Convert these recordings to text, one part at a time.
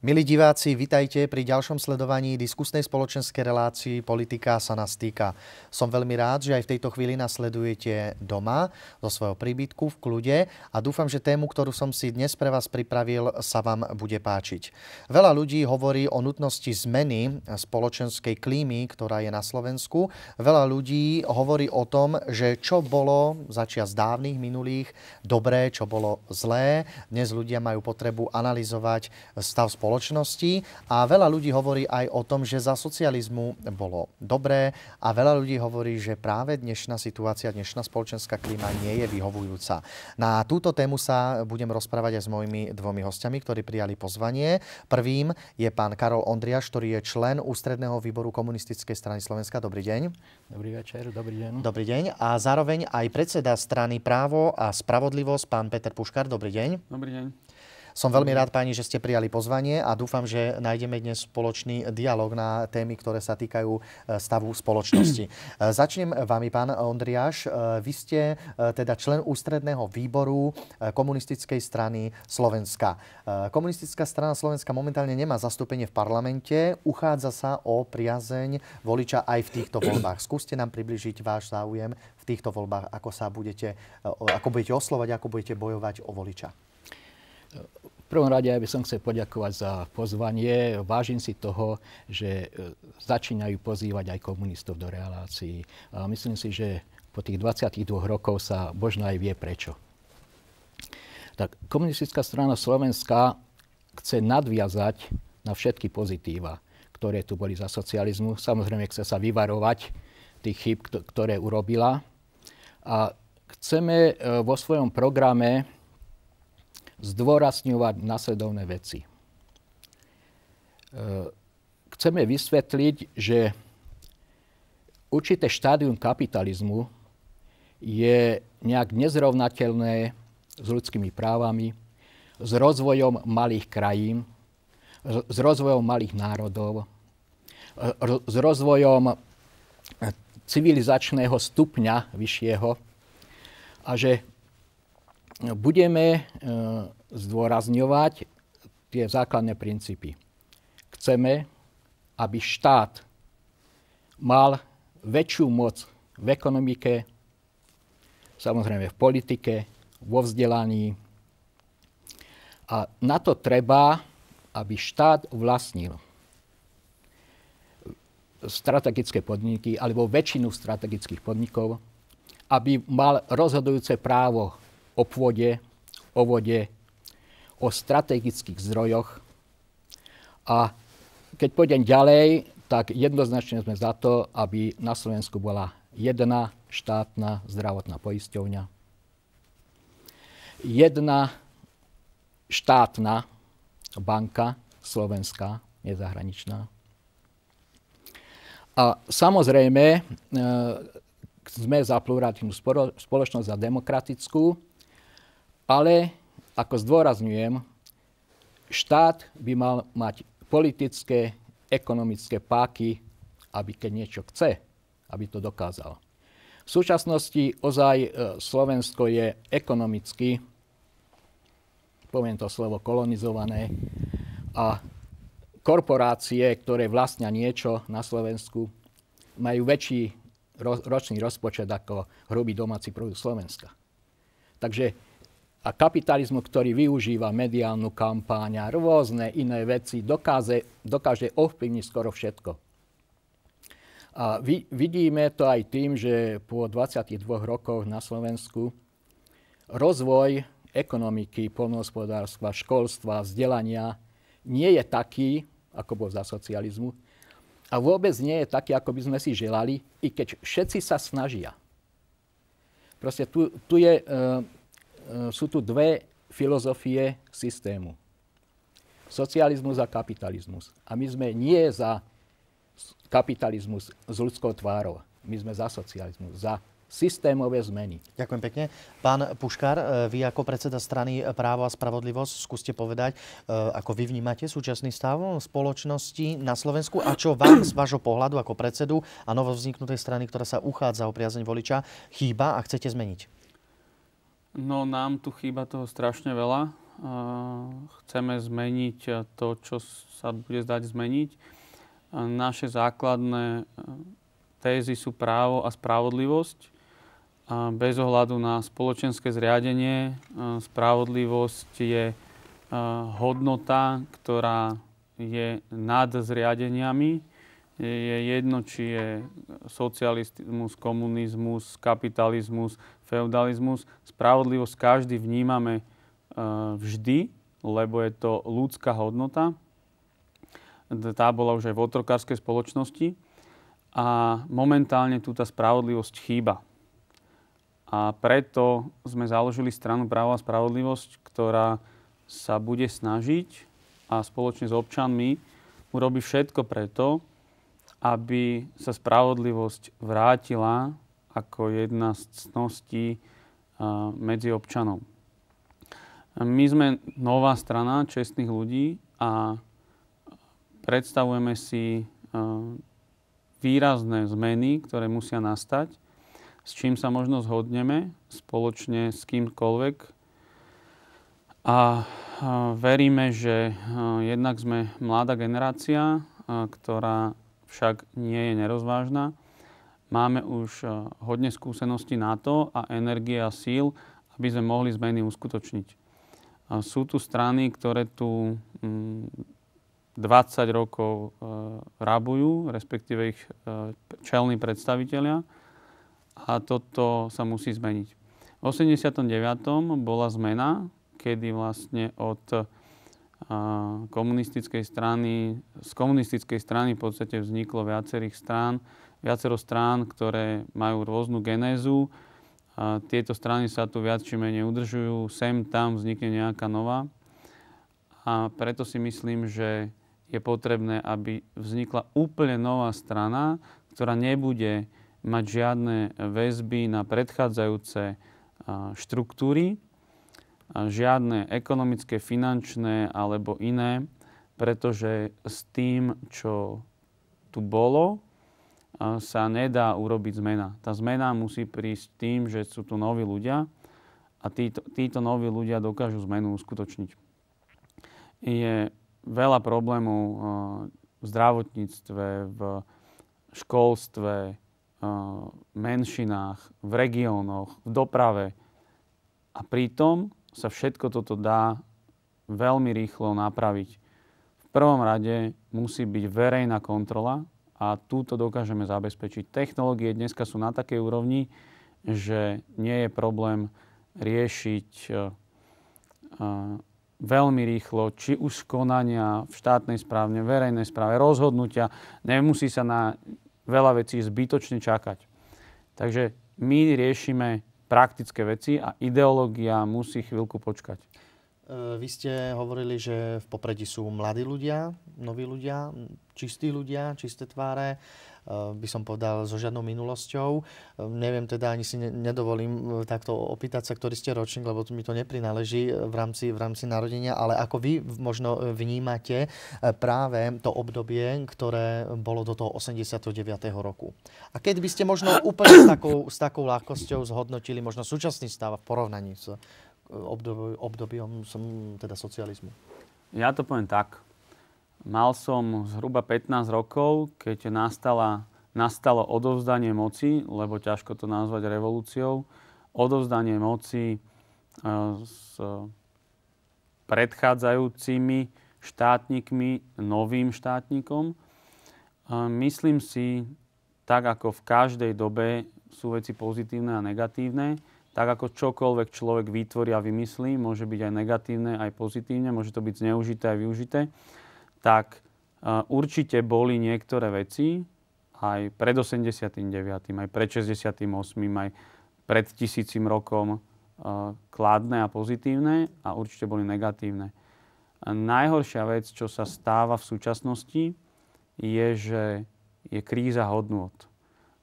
Milí diváci, vitajte pri ďalšom sledovaní diskusnej spoločenskej relácii Politika sa nás týka. Som veľmi rád, že aj v tejto chvíli nás sledujete doma, zo svojho príbytku v kľude a dúfam, že tému, ktorú som si dnes pre vás pripravil, sa vám bude páčiť. Veľa ľudí hovorí o nutnosti zmeny spoločenskej klímy, ktorá je na Slovensku. Veľa ľudí hovorí o tom, že čo bolo začias dávnych minulých dobré, čo bolo zlé. Dnes ľudia majú potrebu analyzovať stav spoločnosti a veľa ľudí hovorí aj o tom, že za socializmu bolo dobré a veľa ľudí hovorí, že práve dnešná situácia, dnešná spoločenská klíma nie je vyhovujúca. Na túto tému sa budem rozprávať aj s mojimi dvomi hostiami, ktorí prijali pozvanie. Prvým je pán Karol Ondriáš, ktorý je člen Ústredného výboru Komunistickej strany Slovenska. Dobrý deň. Dobrý večer, dobrý deň. Dobrý deň. A zároveň aj predseda strany Právo a spravodlivosť, pán Peter Puškár. Dobrý deň. Dobrý deň. Som veľmi rád, páni, že ste prijali pozvanie a dúfam, že nájdeme dnes spoločný dialog na témy, ktoré sa týkajú stavu spoločnosti. Začnem vami, pán Ondriáš. Vy ste teda člen Ústredného výboru Komunistickej strany Slovenska. Komunistická strana Slovenska momentálne nemá zastúpenie v parlamente. Uchádza sa o priazeň voliča aj v týchto voľbách. Skúste nám približiť váš záujem v týchto voľbách, ako budete oslovať, ako budete bojovať o voliča. V prvom rade ja by som chcel poďakovať za pozvanie. Vážim si toho, že začínajú pozývať aj komunistov do relácií. A myslím si, že po tých 22 rokov sa možno aj vie prečo. Tak Komunistická strana Slovenska chce nadviazať na všetky pozitíva, ktoré tu boli za socializmu. Samozrejme chce sa vyvarovať tých chýb, ktoré urobila. A chceme vo svojom programe zdôrazňovať nasledovné veci. Chceme vysvetliť, že určité štádium kapitalizmu je nejak nezrovnateľné s ľudskými právami, s rozvojom malých krajín, s rozvojom malých národov, s rozvojom civilizačného stupňa vyššieho a že budeme zdôrazňovať tie základné princípy. Chceme, aby štát mal väčšiu moc v ekonomike, samozrejme v politike, vo vzdelaní. A na to treba, aby štát vlastnil strategické podniky alebo väčšinu strategických podnikov, aby mal rozhodujúce právo o pôde, o vode, o strategických zdrojoch. A keď pôjdem ďalej, tak jednoznačne sme za to, aby na Slovensku bola jedna štátna zdravotná poisťovňa, jedna štátna banka slovenská, nezahraničná. A samozrejme sme za pluralitnú spoločnosť, za demokratickú, ale, ako zdôrazňujem, štát by mal mať politické, ekonomické páky, aby keď niečo chce, aby to dokázal. V súčasnosti ozaj Slovensko je ekonomicky, poviem to slovo, kolonizované a korporácie, ktoré vlastnia niečo na Slovensku, majú väčší ročný rozpočet ako hrubý domáci produkt Slovenska. Takže a kapitalizmus, ktorý využíva mediálnu kampáň a rôzne iné veci, dokáže ovplyvniť skoro všetko. A vidíme to aj tým, že po 22 rokoch na Slovensku rozvoj ekonomiky, poľnohospodárstva, školstva, vzdelania nie je taký, ako bol za socializmu. A vôbec nie je taký, ako by sme si želali, i keď všetci sa snažia. Proste sú tu dve filozofie systému. Socializmus a kapitalizmus. A my sme nie za kapitalizmus s ľudskou tvárou. My sme za socializmus, za systémové zmeny. Ďakujem pekne. Pán Puškár, vy ako predseda strany Právo a spravodlivosť, skúste povedať, ako vy vnímate súčasný stav spoločnosti na Slovensku a čo vám z vášho pohľadu ako predsedu a novovzniknutej strany, ktorá sa uchádza o priazeň voliča, chýba a chcete zmeniť? No nám tu chýba toho strašne veľa. chceme zmeniť to, čo sa bude zdať zmeniť. Naše základné tézy sú právo a spravodlivosť. Bez ohľadu na spoločenské zriadenie, spravodlivosť je hodnota, ktorá je nad zriadeniami. Je jedno, či je socializmus, komunizmus, kapitalizmus, feudalizmus. Spravodlivosť každý vnímame vždy, lebo je to ľudská hodnota. Tá bola už aj v otrokárskej spoločnosti. A momentálne tu tá spravodlivosť chýba. A preto sme založili stranu Právo a spravodlivosť, ktorá sa bude snažiť a spoločne s občanmi urobí všetko preto, aby sa spravodlivosť vrátila ako jedna z cností medzi občanov. My sme nová strana čestných ľudí a predstavujeme si výrazné zmeny, ktoré musia nastať, s čím sa možno zhodneme spoločne s kýmkoľvek. A veríme, že jednak sme mladá generácia, ktorá však nie je nerozvážna. Máme už hodne skúseností na to a energie a síl, aby sme mohli zmeny uskutočniť. Sú tu strany, ktoré tu 20 rokov rabujú, respektíve ich čelní predstavitelia. A toto sa musí zmeniť. V 89. bola zmena, kedy vlastne od komunistickej strany, z komunistickej strany v podstate vzniklo viacero strán, ktoré majú rôznu genézu. Tieto strany sa tu viac či menej udržujú, sem tam vznikne nejaká nová. A preto si myslím, že je potrebné, aby vznikla úplne nová strana, ktorá nebude mať žiadne väzby na predchádzajúce štruktúry, žiadne ekonomické, finančné alebo iné, pretože s tým, čo tu bolo, sa nedá urobiť zmena. Tá zmena musí prísť tým, že sú tu noví ľudia a títo noví ľudia dokážu zmenu uskutočniť. Je veľa problémov v zdravotníctve, v školstve, menšinách, v regiónoch, v doprave. A pritom sa všetko toto dá veľmi rýchlo napraviť. V prvom rade musí byť verejná kontrola a túto dokážeme zabezpečiť. Technológie dneska sú na takej úrovni, že nie je problém riešiť veľmi rýchlo, či už konania v štátnej správe, verejnej správe, rozhodnutia. Nemusí sa na veľa vecí zbytočne čakať. Takže my riešime praktické veci a ideológia musí chvíľku počkať. Vy ste hovorili, že v popredí sú mladí ľudia, noví ľudia, čistí ľudia, čisté tváre, by som povedal, so žiadnou minulosťou. Neviem teda, ani si nedovolím takto opýtať sa, ktorý ste ročník, lebo mi to neprináleží v rámci narodenia, ale ako vy možno vnímate práve to obdobie, ktoré bolo do toho 89. roku. A keď by ste možno úplne s takou ľahkosťou zhodnotili možno súčasný stav v porovnaní s obdobiom teda socializmu? Ja to poviem tak. Mal som zhruba 15 rokov, keď nastalo odovzdanie moci, lebo ťažko to nazvať revolúciou, odovzdanie moci s predchádzajúcimi štátnikmi, novým štátnikom. Myslím si, tak ako v každej dobe sú veci pozitívne a negatívne, tak ako čokoľvek človek vytvorí a vymyslí, môže byť aj negatívne, aj pozitívne, môže to byť zneužité aj využité, tak určite boli niektoré veci aj pred 89., aj pred 68., aj pred 1000 rokom kladné a pozitívne a určite boli negatívne. A najhoršia vec, čo sa stáva v súčasnosti, je, že je kríza hodnôt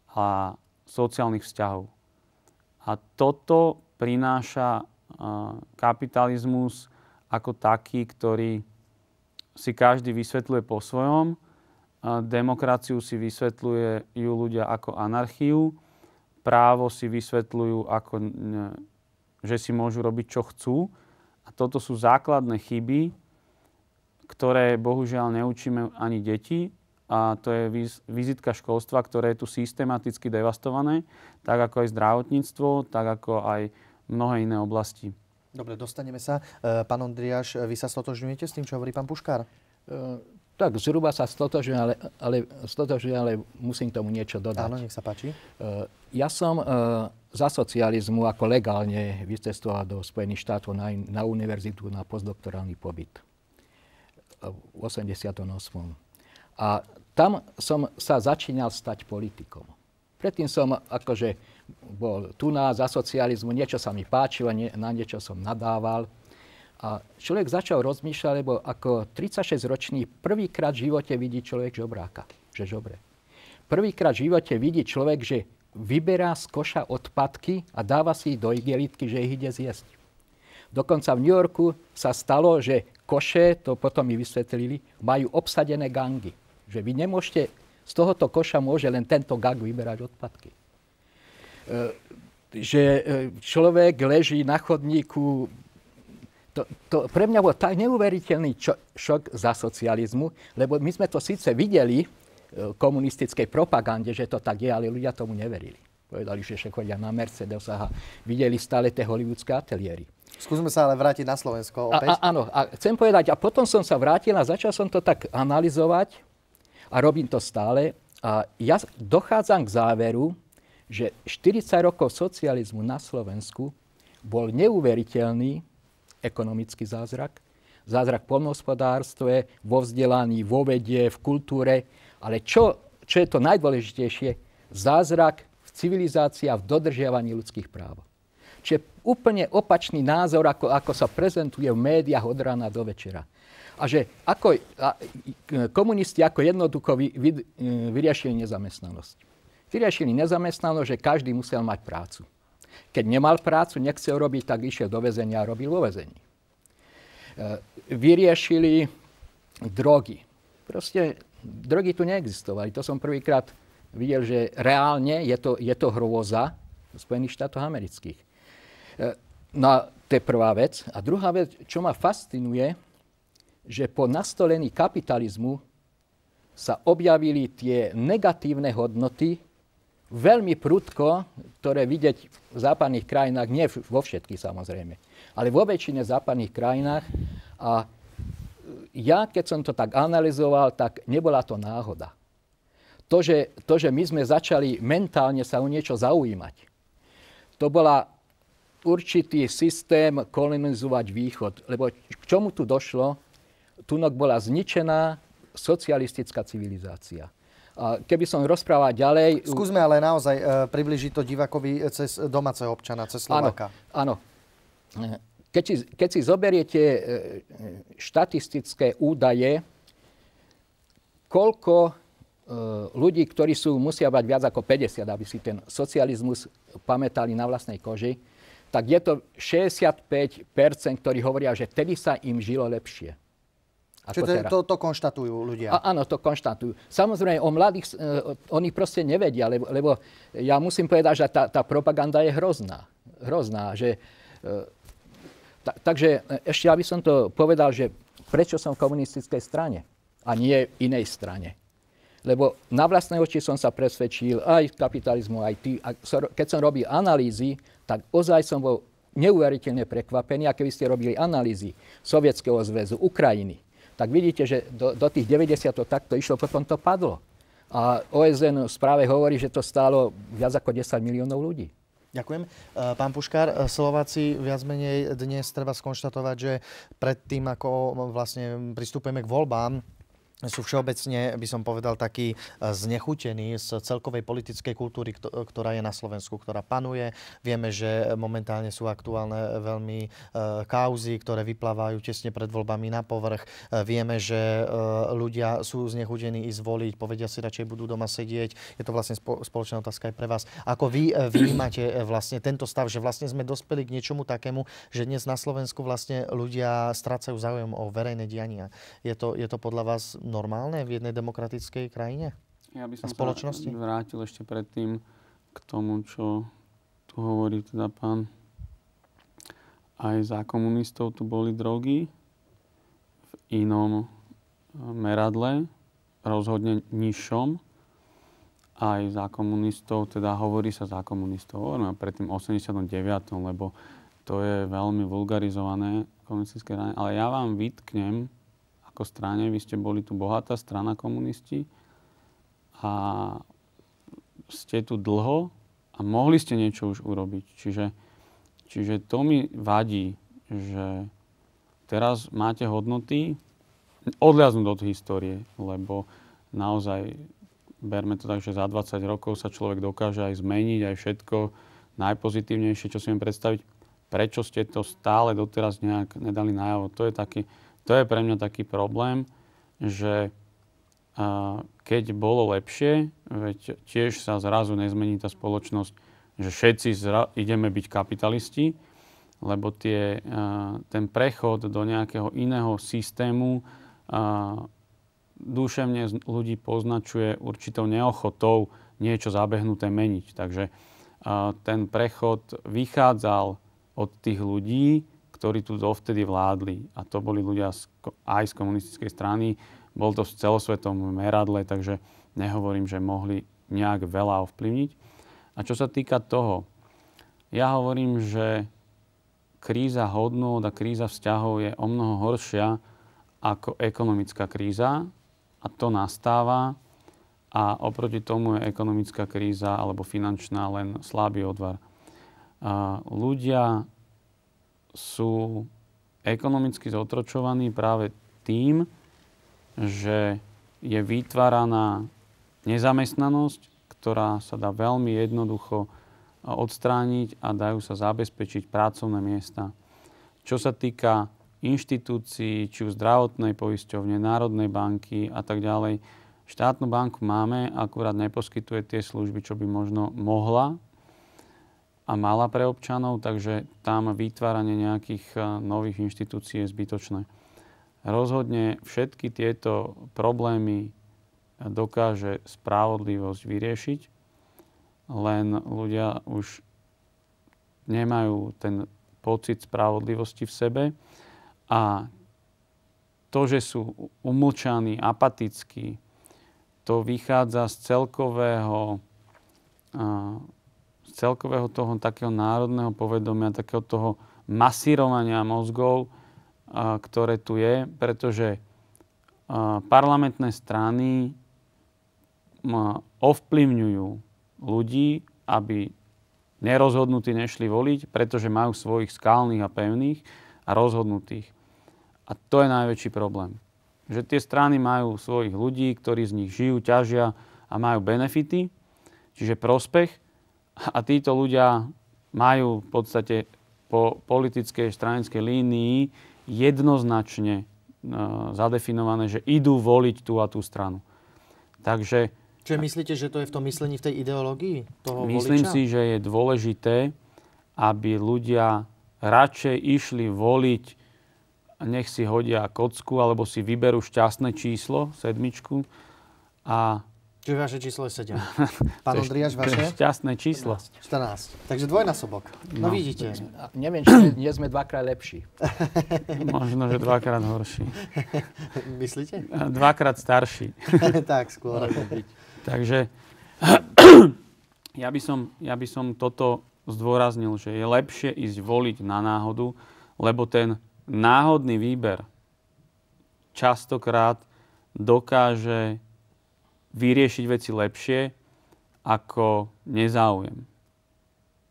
a sociálnych vzťahov. A toto prináša kapitalizmus ako taký, ktorý si každý vysvetľuje po svojom. Demokraciu si vysvetľujú ľudia ako anarchiu. Právo si vysvetľujú ako, že si môžu robiť, čo chcú. A toto sú základné chyby, ktoré bohužiaľ neučíme ani deti. A to je vizitka školstva, ktoré je tu systematicky devastované, tak ako aj zdravotníctvo, tak ako aj mnohé iné oblasti. Dobre, dostaneme sa. Pán Ondriáš, vy sa stotožňujete s tým, čo hovorí pán Puškár? Tak zhruba sa stotožňujem, ale musím k tomu niečo dodať. Áno, nech sa páči. Ja som za socializmu ako legálne vycestoval do Spojených štátov na univerzitu na postdoktorálny pobyt v 88. A tam som sa začínal stať politikom. Predtým som akože bol tu za socializmu, niečo sa mi páčilo, na niečo som nadával. A človek začal rozmýšľať, lebo ako 36-ročný prvýkrát v živote vidí človek žobráka, že žobre. Prvýkrát v živote vidí človek, že vyberá z koša odpadky a dáva si ich do igelitky, že ich ide zjesť. Dokonca v New Yorku sa stalo, že koše, to potom mi vysvetlili, majú obsadené gangy. Že vy nemôžete, z tohoto koša môže len tento gang vyberať odpadky. Že človek leží na chodníku. To pre mňa bol tak neuveriteľný šok za socializmu, lebo my sme to síce videli v komunistickej propagande, že to tak je, ale ľudia tomu neverili. Povedali, že chodia na Mercedesách a videli stále tie hollywoodské ateliéry. Skúsme sa ale vrátiť na Slovensko opäť. Áno, a chcem povedať, a potom som sa vrátil a začal som to tak analyzovať a robím to stále. A ja dochádzam k záveru, že 40 rokov socializmu na Slovensku bol neuveriteľný ekonomický zázrak, zázrak v poľnohospodárstve, vo vzdelaní, vo vede, v kultúre, ale čo je to najdôležitejšie, zázrak v civilizácii a v dodržiavaní ľudských práv. Čiže úplne opačný názor, ako sa prezentuje v médiách od rána do večera. A že komunisti ako jednoducho vyriešili nezamestnanosť. Vyriešili nezamestnanosť, že každý musel mať prácu. Keď nemal prácu, nechcel robiť, tak išiel do väzenia a robil vo väzení. Vyriešili drogy. Proste drogy tu neexistovali. To som prvýkrát videl, že reálne je to hrôza v Spojených štátoch amerických. No to je prvá vec. A druhá vec, čo ma fascinuje, že po nastolení kapitalizmu sa objavili tie negatívne hodnoty, veľmi prudko, ktoré vidieť v západných krajinách, nie vo všetkých samozrejme, ale vo väčšine západných krajinách. A ja, keď som to tak analyzoval, tak nebola to náhoda. To, že my sme začali mentálne sa o niečo zaujímať, to bola určitý systém kolonizovať východ. Lebo k čomu tu došlo? Tunok bola zničená socialistická civilizácia. A keby som rozprával ďalej... Skúsme ale naozaj približiť to divákovi cez domáceho občana, cez Slováka. Áno. Keď si zoberiete štatistické údaje, koľko ľudí, ktorí musia mať viac ako 50, aby si ten socializmus pamätali na vlastnej koži, tak je to 65%, ktorí hovoria, že vtedy sa im žilo lepšie. Čiže to konštatujú ľudia. Áno, to konštatujú. Samozrejme, o mladých, oni proste nevedia, lebo ja musím povedať, že tá propaganda je hrozná. Takže ešte, aby som to povedal, že prečo som v komunistickej strane a nie v inej strane. Lebo na vlastné oči som sa presvedčil aj kapitalizmu, aj ty. A keď som robil analýzy, tak ozaj som bol neuveriteľne prekvapený. A keby ste robili analýzy Sovietskeho zväzu, Ukrajiny, tak vidíte, že do tých 90 to takto išlo, potom to padlo. A OSN v správe hovorí, že to stálo viac ako 10 miliónov ľudí. Ďakujem. Pán Puškár, Slováci viac menej dnes treba skonštatovať, že predtým, ako vlastne pristupujeme k voľbám, sú všeobecne, by som povedal, takí znechutení z celkovej politickej kultúry, ktorá je na Slovensku, ktorá panuje. Vieme, že momentálne sú aktuálne veľmi kauzy, ktoré vyplávajú tesne pred voľbami na povrch. Vieme, že ľudia sú znechutení ísť voliť, povedia si, radšej budú doma sedieť. Je to vlastne spoločná otázka aj pre vás. Ako vy vnímate vlastne tento stav, že vlastne sme dospeli k niečomu takému, že dnes na Slovensku vlastne ľudia strácajú záujem o verejné diania. Je to podľa vás normálne v jednej demokratickej krajine? Ja by som sa vrátil ešte predtým k tomu, čo tu hovorí teda pán Aj za komunistov tu boli drogy v inom meradle, rozhodne nižšom. Aj za komunistov, teda hovorí sa za komunistov, hovoríme predtým 89., lebo to je veľmi vulgarizované komunistické strany. Ale ja vám vytknem ako strane, vy ste boli tu bohatá strana komunisti a ste tu dlho a mohli ste niečo už urobiť. Čiže to mi vadí, že teraz máte hodnoty odliaznúť od histórie, lebo naozaj berme to tak, že za 20 rokov sa človek dokáže aj zmeniť, aj všetko najpozitívnejšie, čo si viem predstaviť. Prečo ste to stále doteraz nejak nedali najavo? To je pre mňa taký problém, že keď bolo lepšie, veď tiež sa zrazu nezmení tá spoločnosť, že všetci ideme byť kapitalisti, lebo ten prechod do nejakého iného systému duševne ľudí poznačuje určitou neochotou niečo zabehnuté meniť. Takže ten prechod vychádzal od tých ľudí, ktorí tu dovtedy vládli. A to boli ľudia aj z komunistickej strany. Bol to v celosvetovom meradle, takže nehovorím, že mohli nejak veľa ovplyvniť. A čo sa týka toho, ja hovorím, že kríza hodnôt a kríza vzťahov je omnoho horšia ako ekonomická kríza. A to nastáva. A oproti tomu je ekonomická kríza alebo finančná len slabý odvar. Ľudia sú ekonomicky zotročovaní práve tým, že je vytváraná nezamestnanosť, ktorá sa dá veľmi jednoducho odstrániť a dajú sa zabezpečiť pracovné miesta. Čo sa týka inštitúcií, či už zdravotnej poisťovne, Národnej banky a tak ďalej, štátnu banku máme, akurát neposkytuje tie služby, čo by možno mohla a mala pre občanov, takže tam vytváranie nejakých nových inštitúcií je zbytočné. Rozhodne všetky tieto problémy dokáže spravodlivosť vyriešiť, len ľudia už nemajú ten pocit spravodlivosti v sebe a to, že sú umlčaní, apatickí, to vychádza z celkového toho takého národného povedomia, takého toho masírovania mozgov, ktoré tu je, pretože parlamentné strany ovplyvňujú ľudí, aby nerozhodnutí nešli voliť, pretože majú svojich skalných a pevných a rozhodnutých. A to je najväčší problém. Že tie strany majú svojich ľudí, ktorí z nich žijú, ťažia a majú benefity, čiže prospech. A títo ľudia majú v podstate po politickej stranickej línii jednoznačne zadefinované, že idú voliť tú a tú stranu. Takže čiže myslíte, že to je v tom myslení, v tej ideológii toho voliča? Myslím si, že je dôležité, aby ľudia radšej išli voliť, nech si hodia kocku, alebo si vyberú šťastné číslo, 7. A čiže vaše číslo je 7. Pán Ondriáš, vaše? Šťastné číslo. 14. Takže dvojnásobok. No vidíte. Neviem, či nie sme dvakrát lepší. Možno, že dvakrát horší. Myslíte? Dvakrát starší. Tak, skôr. Takže ja by som toto zdôraznil, že je lepšie ísť voliť na náhodu, lebo ten náhodný výber častokrát dokáže vyriešiť veci lepšie ako nezáujem.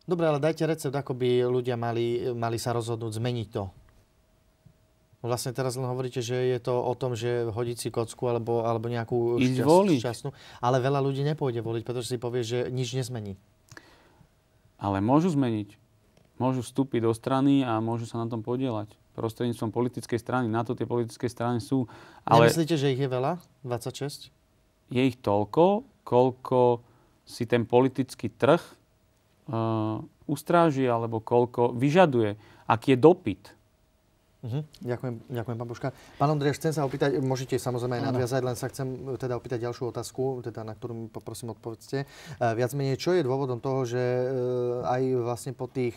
Dobre, ale dajte recept, ako by ľudia mali sa rozhodnúť zmeniť to. Vlastne teraz len hovoríte, že je to o tom, že hodiť si kocku alebo nejakú šťastnú. Ale veľa ľudí nepôjde voliť, pretože si povie, že nič nezmení. Ale môžu zmeniť. Môžu vstúpiť do strany a môžu sa na tom podieľať. Prostredníctvom politickej strany. Na to tie politické strany sú. Ale nemyslíte, že ich je veľa? 26? Je ich toľko, koľko si ten politický trh ustráži, alebo koľko vyžaduje. Aký je dopyt. Ďakujem, pán Božka. Pán Ondriáš, chcem sa opýtať, môžete samozrejme aj nadviazať, len sa chcem teda opýtať ďalšiu otázku, teda na ktorú mi poprosím odpovedzte. Viac menej, čo je dôvodom toho, že aj vlastne po tých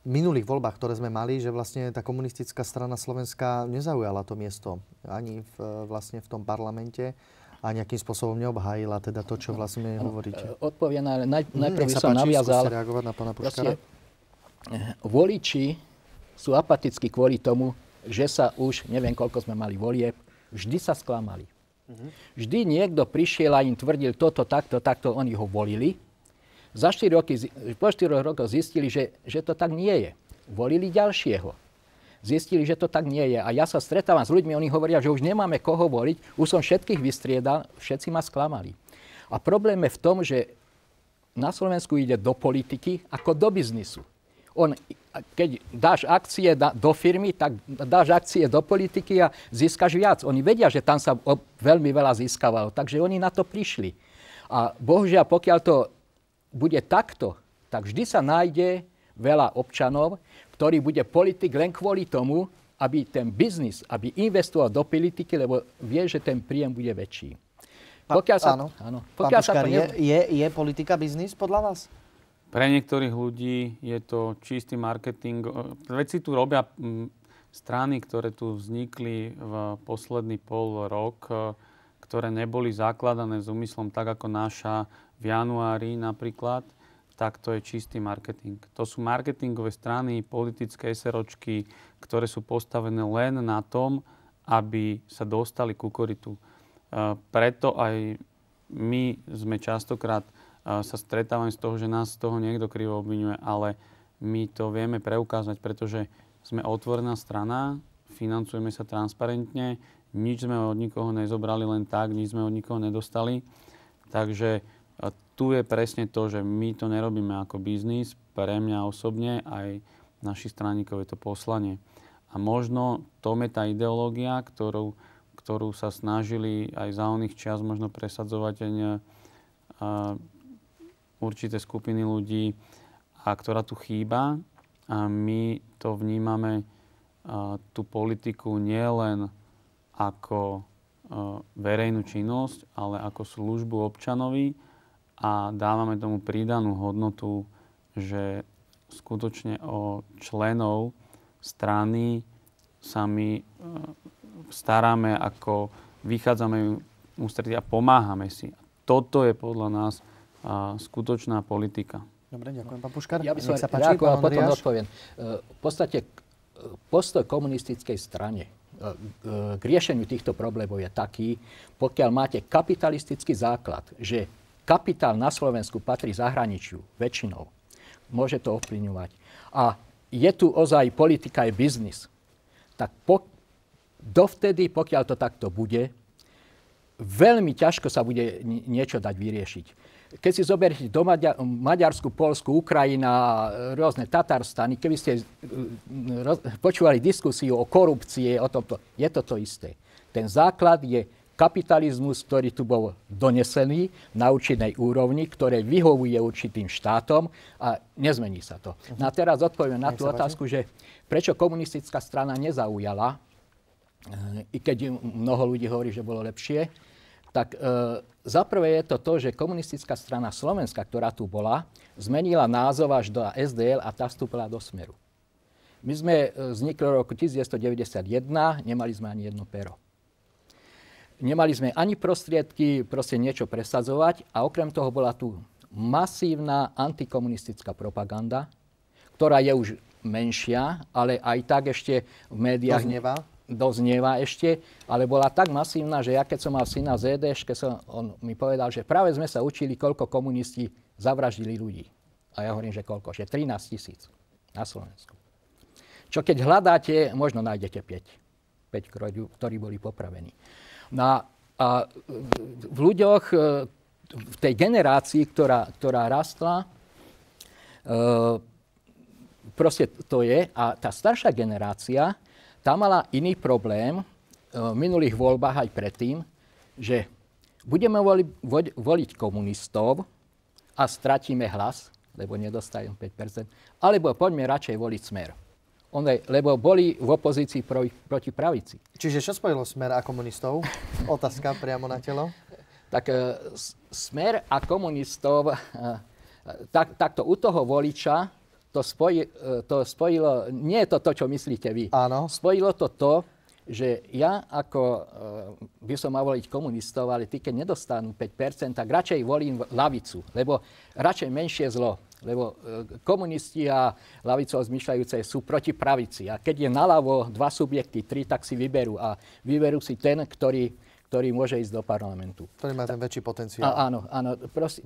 minulých voľbách, ktoré sme mali, že vlastne tá komunistická strana Slovenska nezaujala to miesto ani vlastne v tom parlamente a nejakým spôsobom neobhájila teda to, čo vlastne hovoríte. Odpoviem, ale najprv by som naviazal. Reagovať na pána Puškara. Voliči sú apatickí kvôli tomu, že sa už, neviem koľko sme mali volieb, vždy sa sklamali. Vždy niekto prišiel a im tvrdil toto, takto, oni ho volili. Po 4 rokoch zistili, že to tak nie je. Volili ďalšieho. Zistili, že to tak nie je. A ja sa stretávam s ľuďmi, oni hovoria, že už nemáme koho voliť, už som všetkých vystriedal, všetci ma sklamali. A problém je v tom, že na Slovensku ide do politiky ako do biznisu. Keď dáš akcie do firmy, tak dáš akcie do politiky a získaš viac. Oni vedia, že tam sa veľmi veľa získavalo, takže oni na to prišli. A bohužiaľ, pokiaľ to bude takto, tak vždy sa nájde veľa občanov, ktorý bude politik len kvôli tomu, aby ten biznis, aby investoval do politiky, lebo vie, že ten príjem bude väčší. Áno. Je politika biznis podľa vás? Pre niektorých ľudí je to čistý marketing. Veci tu robia strany, ktoré tu vznikli v posledný pol rok, ktoré neboli zakladané s úmyslom tak ako naša v januári napríklad, tak to je čistý marketing. To sú marketingové strany, politické eseročky, ktoré sú postavené len na tom, aby sa dostali ku koritu. Preto aj my sme častokrát sa stretávame z toho, že nás z toho niekto krivo obviňuje, ale my to vieme preukázať, pretože sme otvorená strana, financujeme sa transparentne, nič sme od nikoho nezobrali len tak, nič sme od nikoho nedostali. Takže tu je presne to, že my to nerobíme ako biznis, pre mňa osobne, aj našich straníkov je to poslanie. A možno to je tá ideológia, ktorú sa snažili aj za oných čias možno presadzovať určité skupiny ľudí, a ktorá tu chýba. A my to vnímame, tú politiku nielen ako verejnú činnosť, ale ako službu občanovi a dávame tomu pridanú hodnotu, že skutočne o členov strany sa my staráme, ako vychádzame ústretí a pomáhame si. Toto je podľa nás skutočná politika. Dobre, ďakujem, pán Puškar. Ja by som reagoval a potom odpoviem. V podstate postoj komunistickej strane k riešeniu týchto problémov je taký, pokiaľ máte kapitalistický základ, že kapitál na Slovensku patrí zahraničiu väčšinou, môže to ovplyvňovať. A je tu ozaj politika, je biznis. Tak dovtedy, pokiaľ to takto bude, veľmi ťažko sa bude niečo dať vyriešiť. Keď si zoberiete do Maďarsku, Poľsku, Ukrajina, rôzne Tatarstany, keby ste počúvali diskusiu o korupcii, o tomto, je to isté. Ten základ je kapitalizmus, ktorý tu bol donesený na určitej úrovni, ktoré vyhovuje určitým štátom a nezmení sa to. No a teraz odpoviem na tú otázku, že prečo komunistická strana nezaujala, i keď mnoho ľudí hovorí, že bolo lepšie, tak zaprvé je to, že komunistická strana Slovenska, ktorá tu bola, zmenila názov až do SDL a tá vstúpila do Smeru. My sme vznikli v roku 1991, nemali sme ani jedno pero. Nemali sme ani prostriedky proste niečo presadzovať a okrem toho bola tu masívna antikomunistická propaganda, ktorá je už menšia, ale aj tak ešte v médiách doznieva ešte, ale bola tak masívna, že ja keď som mal syna v ZDŠke, on mi povedal, že práve sme sa učili, koľko komunisti zavraždili ľudí. A ja hovorím, že koľko? Že 13 000 na Slovensku. Čo keď hľadáte, možno nájdete 5 ktorí boli popravení. No a v ľuďoch, v tej generácii, ktorá rastla, proste to je. A tá staršia generácia, tá mala iný problém v minulých voľbách aj predtým, že budeme voliť komunistov a stratíme hlas, lebo nedostajú 5%, alebo poďme radšej voliť Smer. Lebo boli v opozícii proti pravici. Čiže čo spojilo Smer a komunistov? Otázka priamo na telo. Tak Smer a komunistov, takto u toho voliča, to spojilo, nie je to, čo myslíte vy. Áno. Spojilo to, že ja ako by som mal voliť komunistov, ale tí, keď nedostanú 5%, tak radšej volím ľavicu, lebo radšej menšie zlo. Lebo komunisti a ľavicovo zmýšľajúce sú proti pravici. A keď je naľavo 2 subjekty, 3, tak si vyberú. A vyberú si ten, ktorý môže ísť do parlamentu. Ktorý má ten väčší potenciál. Áno.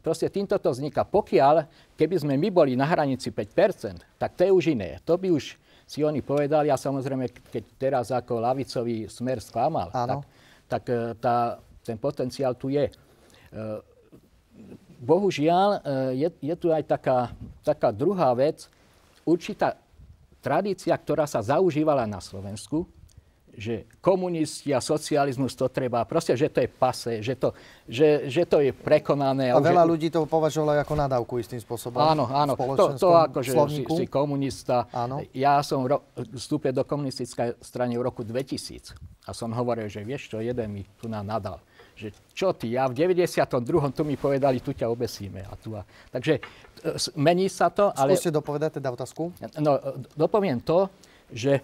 Proste týmto to vzniká. Pokiaľ, keby sme my boli na hranici 5%, tak to je už iné. To by už si oni povedali a samozrejme, keď teraz ako ľavicový Smer sklamal, tak ten potenciál tu je. Bohužiaľ, je tu aj taká druhá vec, určitá tradícia, ktorá sa zaužívala na Slovensku, že komunisti a socializmus to treba, proste, že to je pase, že to je prekonané. A veľa ľudí to považovalo ako nadávku istým spôsobom. Áno. To ako, že si komunista. Áno. Ja som vstúpil do komunistickej strany v roku 2000 a som hovoril, že vieš čo, jeden mi tu nadal. Že čo ty, ja v 92. tu mi povedali, tu ťa obesíme. Takže mení sa to, ale... Skúste dopovedať teda otázku. No, dopoviem to, že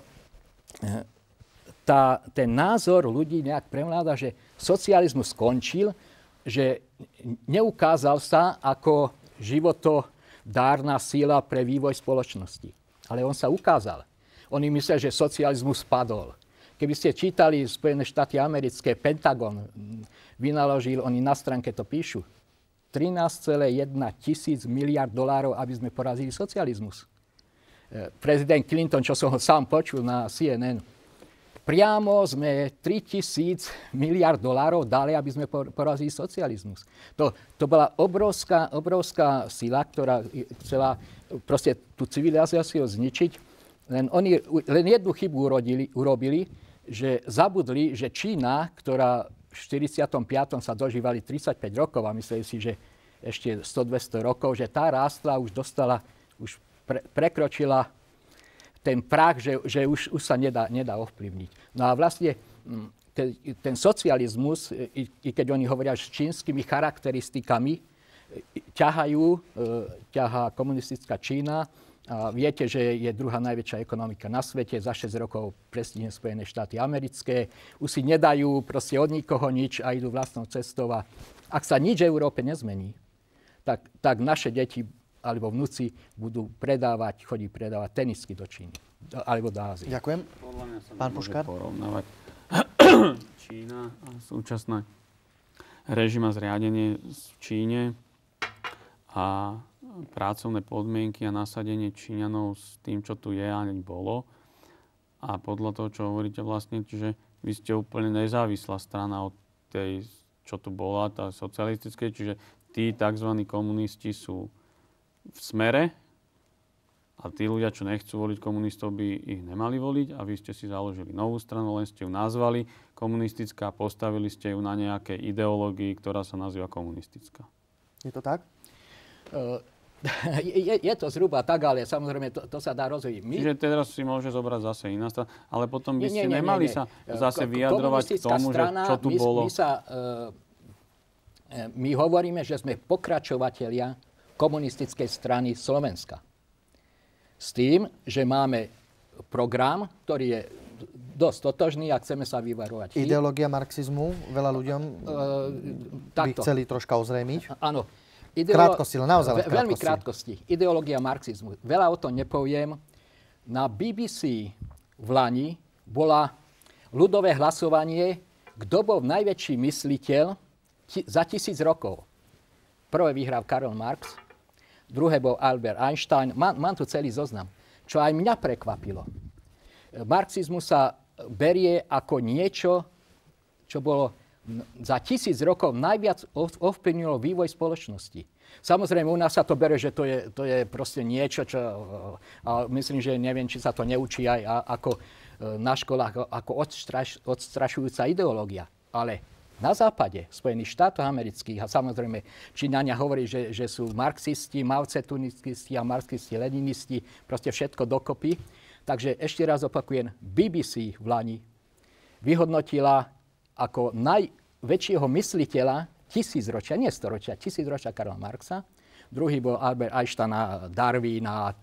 ten názor ľudí nejak prevláda, že socializmus skončil, že neukázal sa ako životodárna sila pre vývoj spoločnosti. Ale on sa ukázal. Oni myslia, že socializmus padol. Keby ste čítali Spojené štáty americké, Pentagon vynaložil, oni na stránke to píšu, 13,1 tisíc miliard dolárov, aby sme porazili socializmus. Prezident Clinton, čo som ho sám počul na CNN, priamo sme 3 000 miliard dolárov dali, aby sme porazili socializmus. To bola obrovská sila, ktorá chcela proste tú civilizáciu zničiť. Len jednu chybu urobili, že zabudli, že Čína, ktorá v 45. sa dožívali 35 rokov a mysleli si, že ešte 100-200 rokov, že tá rástla už prekročila ten prach, že už sa nedá ovplyvňiť. No a vlastne ten socializmus, i keď oni hovoria s čínskymi charakteristikami, ťahá komunistická Čína. A viete, že je druhá najväčšia ekonomika na svete. Za 6 rokov prestihne Spojené štáty americké. Už si nedajú proste od nikoho nič a idú vlastnou cestou. A ak sa nič v Európe nezmení, tak naše deti alebo vnúci budú chodiť predávať tenisky do Číny. Alebo do Ázie. Ďakujem. Podľa mňa sa Pán Puškár? porovnávať Čína a súčasné režim a zriadenie v Číne a pracovné podmienky a nasadenie Číňanov s tým, čo tu je a bolo. A podľa toho, čo hovoríte vlastne, čiže vy ste úplne nezávislá strana od tej, čo tu bola, tá socialistické, čiže tí tzv. Komunisti sú v Smere a tí ľudia, čo nechcú voliť komunistov, by ich nemali voliť a vy ste si založili novú stranu, len ste ju nazvali komunistická a postavili ste ju na nejakej ideológii, ktorá sa nazýva komunistická. Je to tak? Je to zhruba tak, ale samozrejme to sa dá rozvíjiť. Čiže teraz si môže zobrať zase iná strana, ale potom by ste nemali sa zase vyjadrovať k tomu, strana, že čo tu bolo. My hovoríme, že sme pokračovatelia komunistickej strany Slovenska. S tým, že máme program, ktorý je dosť totožný a chceme sa vyvarovať. Ideológia marxizmu veľa ľuďom by chceli troška ozrejmiť. Áno. Krátkosti, naozaj krátkosti. Veľmi krátkosti. Ideológia marxizmu. Veľa o tom nepoviem. Na BBC v Lani bola ľudové hlasovanie, kto bol najväčší mysliteľ za 1000 rokov. Prvé vyhral Karl Marx, druhé bol Albert Einstein. Mám tu celý zoznam. Čo aj mňa prekvapilo. Marxizmus sa berie ako niečo, čo bolo za 1000 rokov najviac ovplyvnilo vývoj spoločnosti. Samozrejme, u nás sa to bere, že to je proste niečo, čo... A myslím, že neviem, či sa to neučí aj ako na školách, ako odstrašujúca ideológia. Ale na západe Spojených štátov amerických, a samozrejme Číňania hovorí, že sú marxisti, maocetungisti a marxisti, leninisti, proste všetko dokopy. Takže ešte raz opakujem, BBC v Lani vyhodnotila ako najväčšieho mysliteľa tisícročia, nie storočia, tisícročia Karla Marxa. Druhý bol Albert Einstein a Darwin a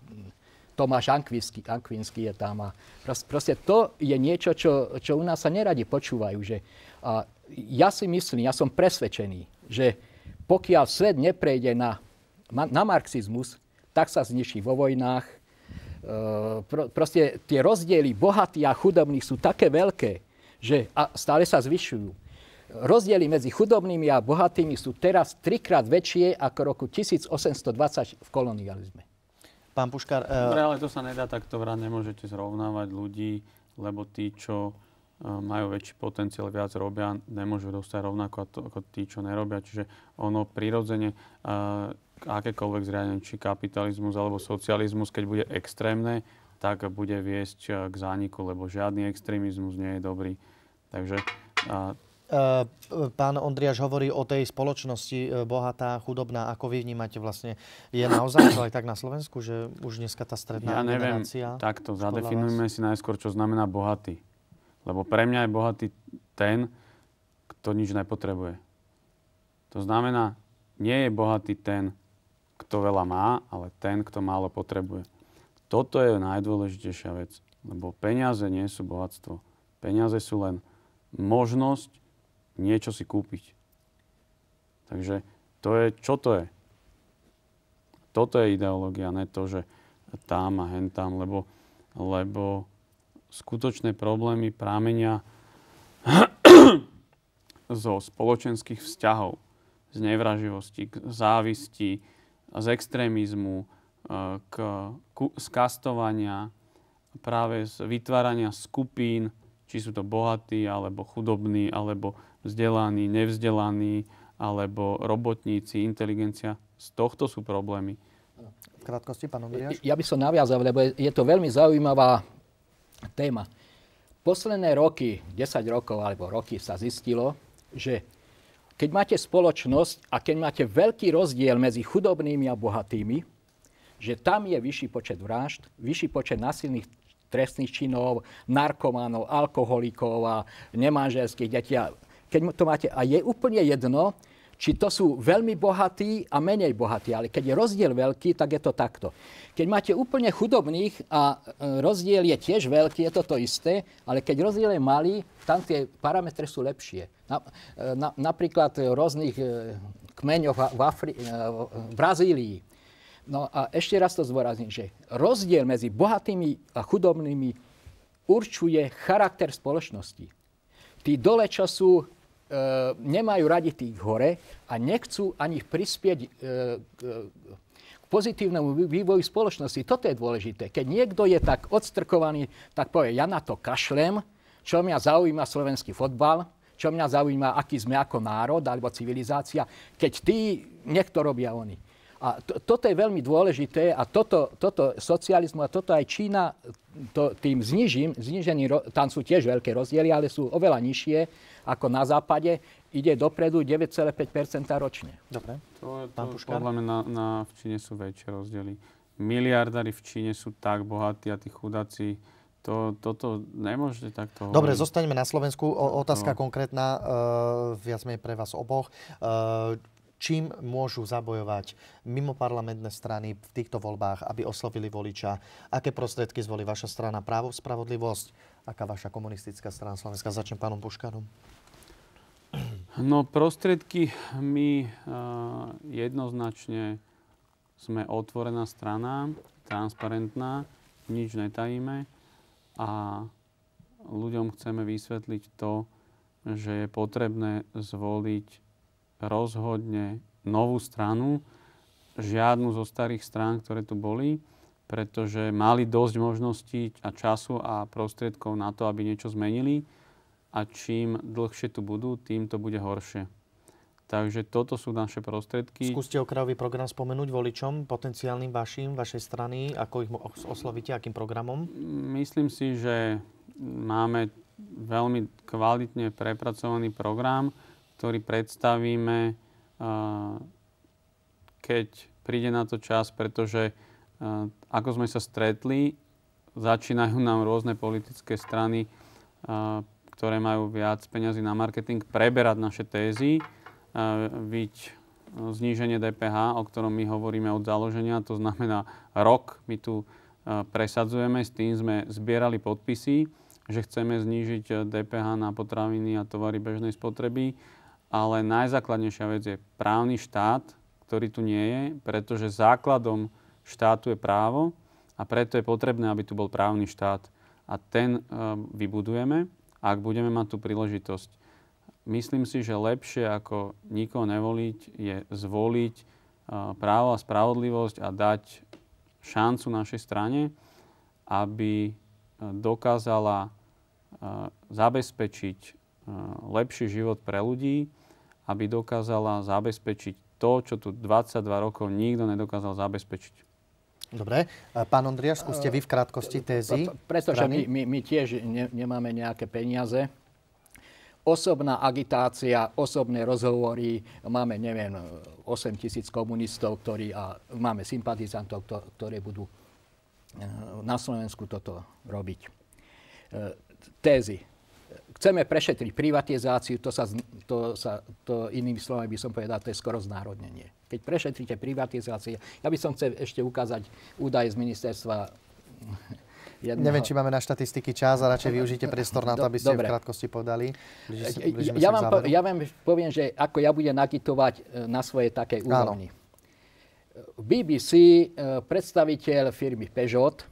Tomáš Ankvinský je tam. A proste to je niečo, čo u nás sa neradi počúvajú. Že, ja si myslím, ja som presvedčený, že pokiaľ svet neprejde na marxizmus, tak sa zničí vo vojnách. Proste tie rozdiely bohatých a chudobných sú také veľké, že stále sa zvyšujú. Rozdiely medzi chudobnými a bohatými sú teraz 3-krát väčšie ako roku 1820 v kolonializme. Pán Puškár... Ale to sa nedá takto vrať, nemôžete zrovnávať ľudí, lebo tí, čo majú väčší potenciál, viac robia, nemôžu dostať rovnako ako tí, čo nerobia. Čiže ono prirodzene, akékoľvek zriadenie, či kapitalizmus alebo socializmus, keď bude extrémne, tak bude viesť k zániku, lebo žiadny extrémizmus nie je dobrý. Takže... Pán Ondriáš hovorí o tej spoločnosti bohatá, chudobná. Ako vy vnímate vlastne? Je naozaj to aj tak na Slovensku, že už dneska tá stredná generácia... Ja neviem, takto zadefinujme si najskôr, čo znamená bohatý. Lebo pre mňa je bohatý ten, kto nič nepotrebuje. To znamená, nie je bohatý ten, kto veľa má, ale ten, kto málo potrebuje. Toto je najdôležitejšia vec. Lebo peniaze nie sú bohatstvo. Peniaze sú len možnosť niečo si kúpiť. Takže čo to je? Toto je ideológia, ne to, že tam a hen tam, lebo skutočné problémy pramenia zo spoločenských vzťahov, z nevraživosti, z závisti, z extrémizmu, z kastovania, práve z vytvárania skupín, či sú to bohatí, alebo chudobní, alebo vzdelaní, nevzdelaní, alebo robotníci, inteligencia. Z tohto sú problémy. V krátkosti, pán Ondriáš? Ja by som naviazal, lebo je to veľmi zaujímavá téma. Posledné roky, 10 rokov alebo roky sa zistilo, že keď máte spoločnosť a keď máte veľký rozdiel medzi chudobnými a bohatými, že tam je vyšší počet vražd, vyšší počet násilných trestných činov, narkománov, alkoholikov a nemanželských detí. Keď to máte, a je úplne jedno, či to sú veľmi bohatí a menej bohatí, ale keď je rozdiel veľký, tak je to takto. Keď máte úplne chudobných a rozdiel je tiež veľký, je to isté, ale keď rozdiel je malý, tam tie parametre sú lepšie. Napríklad v rôznych kmeňoch v Brazílii. No a ešte raz to zdôrazním, že rozdiel medzi bohatými a chudobnými určuje charakter spoločnosti. Tí dole, čo sú, nemajú radi tých hore a nechcú ani prispieť k pozitívnemu vývoju spoločnosti. Toto je dôležité. Keď niekto je tak odstrkovaný, tak povie, ja na to kašlem, čo mňa zaujíma slovenský fotbal, čo mňa zaujíma, aký sme ako národ alebo civilizácia, keď nech to robia oni. A toto je veľmi dôležité a toto socializmu a toto aj Čína tým znížením, tam sú tiež veľké rozdiely, ale sú oveľa nižšie ako na západe, ide dopredu 9,5% ročne. Dobre. Podľa mňa v Číne sú väčšie rozdiely. Miliardári v Číne sú tak bohatí a tí chudáci, toto nemôžete takto hovoriť. Dobre, zostaňme na Slovensku. Otázka konkrétna, viac menej pre vás oboch. Čím môžu zabojovať mimoparlamentné strany v týchto voľbách, aby oslovili voliča? Aké prostriedky zvolí vaša strana? Právo, spravodlivosť? Aká vaša komunistická strana Slovenska? Začnem pánom Puškárom. No, prostriedky my jednoznačne sme otvorená strana, transparentná, nič netajíme a ľuďom chceme vysvetliť to, že je potrebné zvoliť rozhodne novú stranu, žiadnu zo starých strán, ktoré tu boli, pretože mali dosť možností a času a prostriedkov na to, aby niečo zmenili a čím dlhšie tu budú, tým to bude horšie. Takže toto sú naše prostriedky. Skúste okrajový program spomenúť voličom, potenciálnym vašej strany, ako ich oslovíte, akým programom? Myslím si, že máme veľmi kvalitne prepracovaný program, ktorý predstavíme, keď príde na to čas, pretože ako sme sa stretli, začínajú nám rôzne politické strany, ktoré majú viac peňazí na marketing, preberať naše tézy, byť zníženie DPH, o ktorom my hovoríme od založenia, to znamená rok. My tu presadzujeme. S tým sme zbierali podpisy, že chceme znížiť DPH na potraviny a tovary bežnej spotreby. Ale najzákladnejšia vec je právny štát, ktorý tu nie je, pretože základom štátu je právo a preto je potrebné, aby tu bol právny štát. A ten vybudujeme, ak budeme mať tú príležitosť. Myslím si, že lepšie ako nikoho nevoliť je zvoliť právo a spravodlivosť a dať šancu našej strane, aby dokázala zabezpečiť lepší život pre ľudí, aby dokázala zabezpečiť to, čo tu 22 rokov nikto nedokázal zabezpečiť. Dobre. Pán Ondriáš, skúste vy v krátkosti tézy. Pretože my tiež nemáme nejaké peniaze. Osobná agitácia, osobné rozhovory, máme, neviem, 8 000 komunistov, a máme sympatizantov, ktorí budú na Slovensku toto robiť. Tézy. Chceme prešetriť privatizáciu, to inými slovami by som povedal, to je skoro znárodnenie. Keď prešetríte privatizáciu, ja by som chcel ešte ukázať údaje z ministerstva. Neviem, či máme na štatistiky čas a radšej využite priestor na to, aby ste v krátkosti povedali. Ja vám poviem, že ako ja budem agitovať na svojej takej úrovni. BBC, predstaviteľ firmy Peugeot,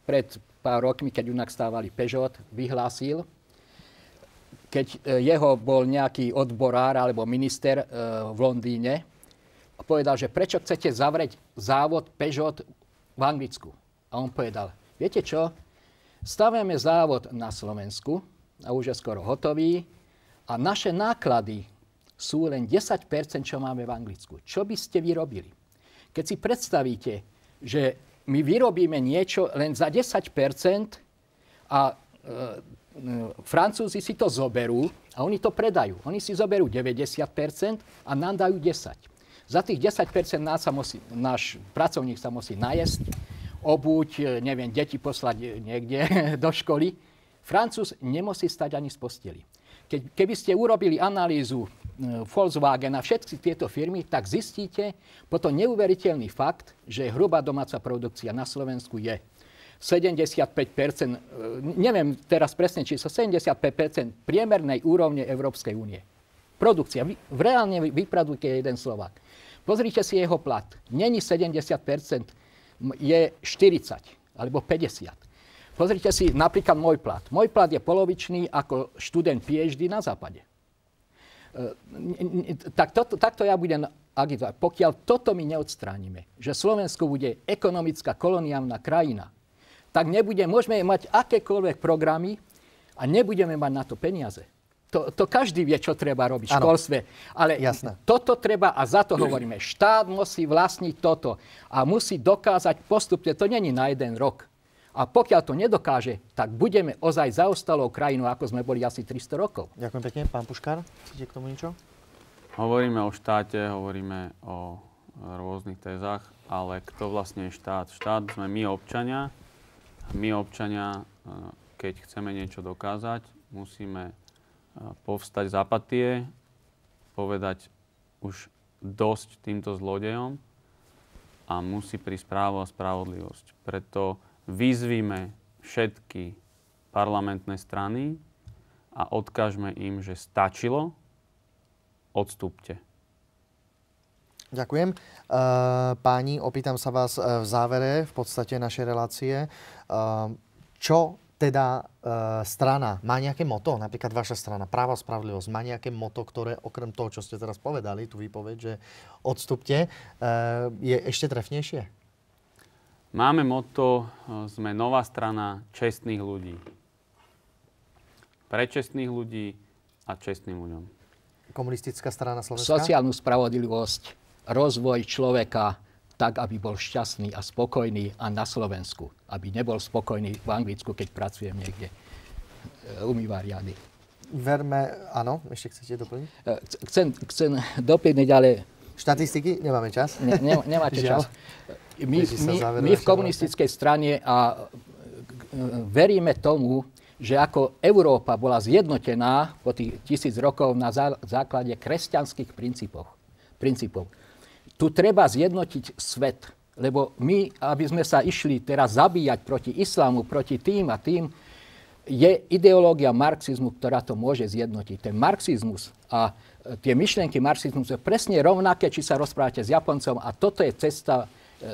pred pár rokmi, keď unak stávali Peugeot, vyhlásil, keď jeho bol nejaký odborár alebo minister v Londýne, povedal, že prečo chcete zavrieť závod Peugeot v Anglicku. A on povedal, viete čo, stavíme závod na Slovensku a už je skoro hotový a naše náklady sú len 10%, čo máme v Anglicku. Čo by ste vyrobili? Keď si predstavíte, že my vyrobíme niečo len za 10% a Francúzi si to zoberú a oni to predajú. Oni si zoberú 90% a nám dajú 10%. Za tých 10% náš pracovník sa musí najesť, obuť, neviem, deti poslať niekde do školy. Francúz nemusí stať ani z posteli. Keby ste urobili analýzu Volkswagen a všetky tieto firmy, tak zistíte potom neuveriteľný fakt, že hrubá domáca produkcia na Slovensku je 75%, neviem teraz presne číslo, 75% priemernej úrovne Európskej únie. Produkcia. Reálne vyprodukuje jeden Slovák. Pozrite si jeho plat. Není 70%, je 40 alebo 50. Pozrite si napríklad môj plat. Môj plat je polovičný ako študent PhD na západe. Takto ja budem agitovať. Pokiaľ toto my neodstránime, že Slovensko bude ekonomická koloniálna krajina, tak môžeme mať akékoľvek programy a nebudeme mať na to peniaze. To každý vie, čo treba robiť v školstve. Ale toto treba, a za to hovoríme, štát musí vlastniť toto a musí dokázať postupne, to není na jeden rok. A pokiaľ to nedokáže, tak budeme ozaj zaostalou krajinou, ako sme boli asi 300 rokov. Ďakujem pekne. Pán Puškár, chcete k tomu niečo? Hovoríme o štáte, hovoríme o rôznych tézach, ale kto vlastne je štát? Štát sme my občania. My občania, keď chceme niečo dokázať, musíme povstať z apatie, povedať už dosť týmto zlodejom a musí prísť právo a spravodlivosť. Preto vyzvíme všetky parlamentné strany a odkážme im, že stačilo, odstúpte. Ďakujem. Páni, opýtam sa vás v závere v podstate našej relácie. Čo teda strana má nejaké moto, napríklad vaša strana, Právo a spravodlivosť, má nejaké moto, ktoré okrem toho, čo ste teraz povedali, tú výpoveď, že odstúpte, je ešte trefnejšie? Máme moto, sme nová strana čestných ľudí. Pre čestných ľudí a čestným ľuďom. Komunistická strana Slovenska? Sociálnu spravodlivosť, rozvoj človeka, tak, aby bol šťastný a spokojný a na Slovensku. Aby nebol spokojný v Anglicku, keď pracujem niekde. Umýva riady. Verme, áno, ešte chcete doplniť? Chcem doplniť, ale... Štatistiky? Nemáme čas. Nemáte čas. My v komunistickej strane a veríme tomu, že ako Európa bola zjednotená po tých 1000 rokov na základe kresťanských princípov. Tu treba zjednotiť svet. Lebo my, aby sme sa išli teraz zabíjať proti islámu, proti tým a tým, je ideológia marxizmu, ktorá to môže zjednotiť. Ten marxizmus a tie myšlienky marxizmu sú presne rovnaké, či sa rozprávate s Japoncom, a toto je cesta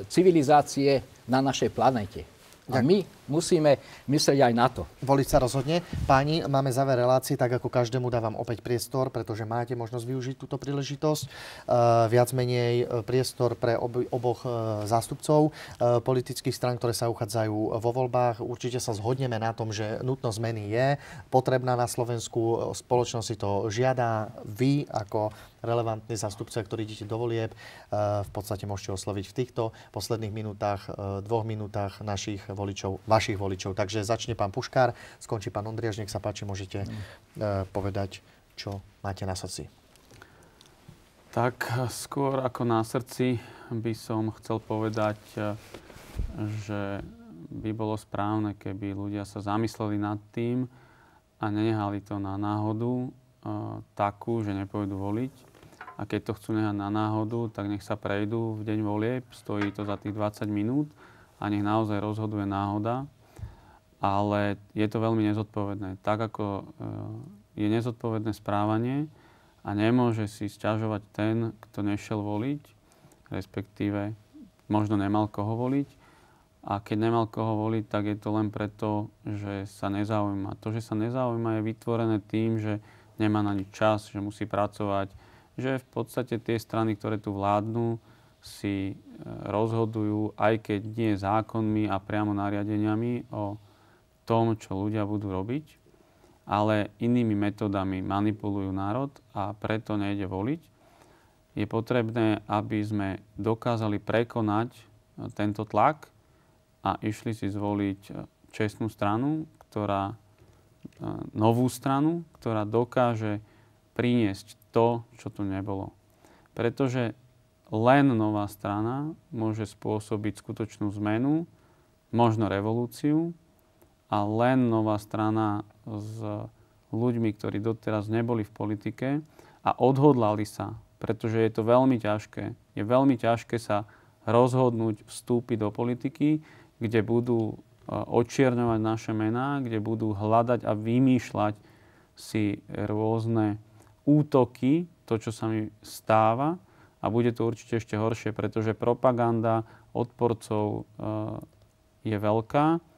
civilizácie na našej planete. A my musíme myslieť aj na to. Voliť sa rozhodne. Páni, máme záver relácie, tak ako každému dávam opäť priestor, pretože máte možnosť využiť túto príležitosť. Viac menej priestor pre oboch zástupcov politických strán, ktoré sa uchádzajú vo voľbách. Určite sa zhodneme na tom, že nutnosť zmeny je potrebná na Slovensku. Spoločnosť si to žiada. Vy ako relevantní zástupcovia, ktorí idete do volieb, v podstate môžete osloviť v týchto posledných minútach, 2 minútach našich voličov, vašich voličov. Takže začne pán Puškár, skončí pán Ondriáš. Nech sa páči, môžete povedať, čo máte na srdci. Tak skôr ako na srdci by som chcel povedať, že by bolo správne, keby ľudia sa zamysleli nad tým a nenehali to na náhodu takú, že nepôjdu voliť. A keď to chcú nehať na náhodu, tak nech sa prejdú v deň volieb, stojí to za tých 20 minút a nech naozaj rozhoduje náhoda. Ale je to veľmi nezodpovedné. Tak ako je nezodpovedné správanie a nemôže si sťažovať ten, kto nešiel voliť, respektíve možno nemal koho voliť. A keď nemal koho voliť, tak je to len preto, že sa nezaujíma. To, že sa nezaujíma, je vytvorené tým, že nemá na nič čas, že musí pracovať, že v podstate tie strany, ktoré tu vládnu, si rozhodujú, aj keď nie zákonmi a priamo nariadeniami, o tom, čo ľudia budú robiť, ale inými metodami manipulujú národ a preto nejde voliť. Je potrebné, aby sme dokázali prekonať tento tlak a išli si zvoliť čestnú stranu, novú stranu, ktorá dokáže priniesť to, čo tu nebolo. Pretože len nová strana môže spôsobiť skutočnú zmenu, možno revolúciu, a len nová strana s ľuďmi, ktorí doteraz neboli v politike a odhodlali sa, pretože je to veľmi ťažké. Je veľmi ťažké sa rozhodnúť vstúpiť do politiky, kde budú odčierňovať naše mená, kde budú hľadať a vymýšľať si rôzne útoky, to, čo sa mi stáva, a bude to určite ešte horšie, pretože propaganda odporcov je veľká,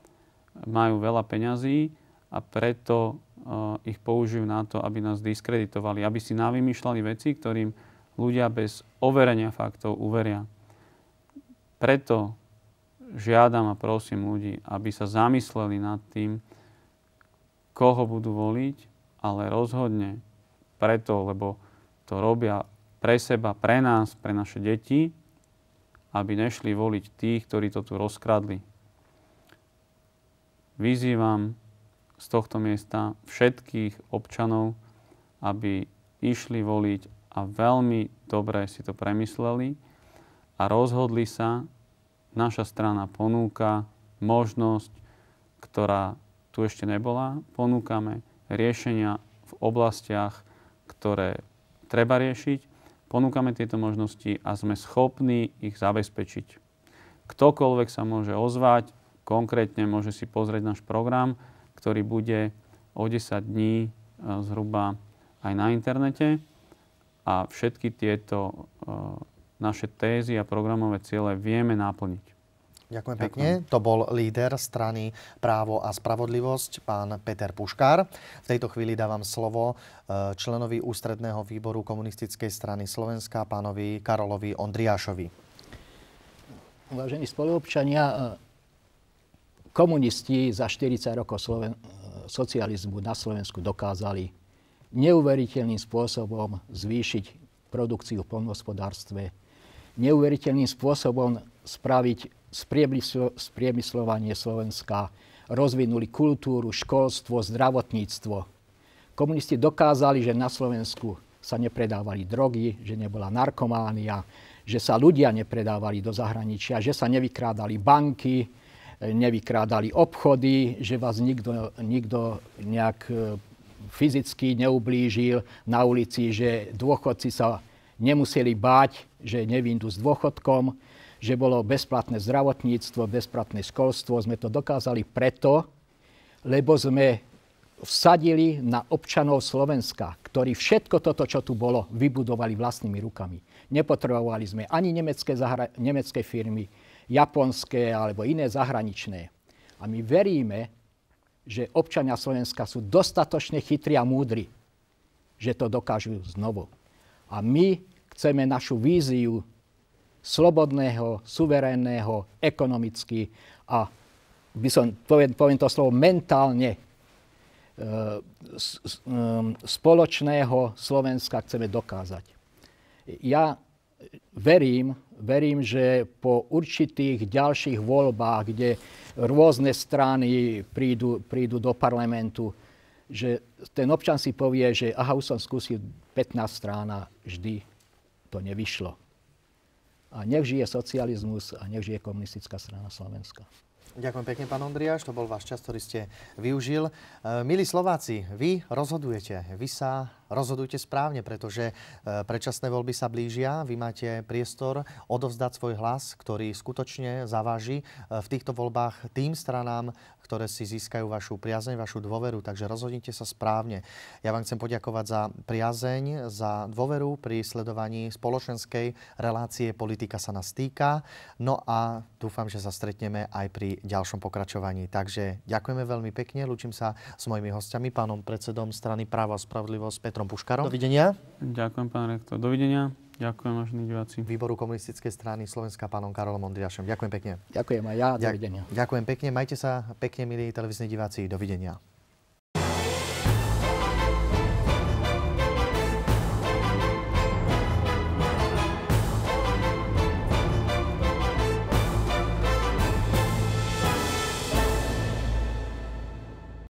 majú veľa peňazí a preto ich použijú na to, aby nás diskreditovali, aby si navymýšľali veci, ktorým ľudia bez overenia faktov uveria. Preto žiadam a prosím ľudí, aby sa zamysleli nad tým, koho budú voliť, ale rozhodne preto, lebo to robia pre seba, pre nás, pre naše deti, aby nešli voliť tých, ktorí to tu rozkradli. Vyzývam z tohto miesta všetkých občanov, aby išli voliť a veľmi dobre si to premysleli a rozhodli sa. Naša strana ponúka možnosť, ktorá tu ešte nebola. Ponúkame riešenia v oblastiach, ktoré treba riešiť. Ponúkame tieto možnosti a sme schopní ich zabezpečiť. Ktokoľvek sa môže ozvať, konkrétne môže si pozrieť náš program, ktorý bude o 10 dní zhruba aj na internete. A všetky tieto naše tézy a programové ciele vieme naplniť. Ďakujem pekne. To bol líder strany Právo a spravodlivosť, pán Peter Puškár. V tejto chvíli dávam slovo členovi ústredného výboru Komunistickej strany Slovenska, pánovi Karolovi Ondriášovi. Vážení spoluobčania, komunisti za 40 rokov socializmu na Slovensku dokázali neuveriteľným spôsobom zvýšiť produkciu v poľnohospodárstve, neuveriteľným spôsobom spraviť spriemysľovanie Slovenska, rozvinuli kultúru, školstvo, zdravotníctvo. Komunisti dokázali, že na Slovensku sa nepredávali drogy, že nebola narkománia, že sa ľudia nepredávali do zahraničia, že sa nevykrádali banky, nevykrádali obchody, že vás nikto nejak fyzicky neublížil na ulici, že dôchodci sa nemuseli báť, že nevyjdu s dôchodkom, že bolo bezplatné zdravotníctvo, bezplatné školstvo. Sme to dokázali preto, lebo sme vsadili na občanov Slovenska, ktorí všetko toto, čo tu bolo, vybudovali vlastnými rukami. Nepotrebovali sme ani nemecké firmy, japonské alebo iné zahraničné. A my veríme, že občania Slovenska sú dostatočne chytrí a múdri, že to dokážu znovu. A my chceme našu víziu slobodného, suverénneho, ekonomicky a poviem to slovo mentálne spoločného Slovenska chceme dokázať. Ja verím, že po určitých ďalších voľbách, kde rôzne strany prídu do parlamentu, že ten občan si povie, že aha, už som skúsil 15 strán a vždy to nevyšlo. A nech žije socializmus a nech žije komunistická strana Slovenska. Ďakujem pekne, pán Ondriáš. To bol váš čas, ktorý ste využil. Milí Slováci, vy rozhodujete. Vy sa rozhodujte správne, pretože predčasné voľby sa blížia. Vy máte priestor odovzdať svoj hlas, ktorý skutočne zaváži v týchto voľbách tým stranám, ktoré si získajú vašu priazeň, vašu dôveru. Takže rozhodnite sa správne. Ja vám chcem poďakovať za priazeň, za dôveru pri sledovaní spoločenskej relácie Politika sa nás týka. No a dúfam, že sa stretneme aj pri ďalšom pokračovaní. Takže ďakujeme veľmi pekne. Lúčim sa s mojimi hostiami, pánom predsedom strany Právo a spravodlivosť Petrom Puškarom. Dovidenia. Ďakujem, pán rektor. Dovidenia. Ďakujem, vážení diváci. Výboru komunistickej strany Slovenska pánom Karolom Ondriášom. Ďakujem pekne. Ďakujem aj ja. Dovidenia. Ďakujem pekne. Majte sa pekne, milí televízni diváci. Dovidenia.